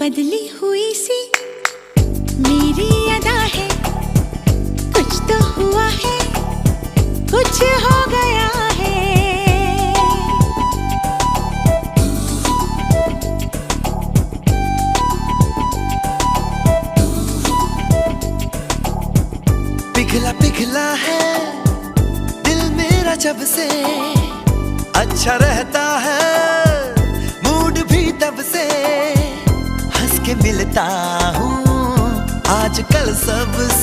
बदली हुई सी मेरी अदा है, कुछ तो हुआ है, कुछ हो गया है। पिघला पिघला है दिल मेरा जब से, अच्छा रहता है मूड भी तब से। हंस के मिलता हूँ आजकल सबसे।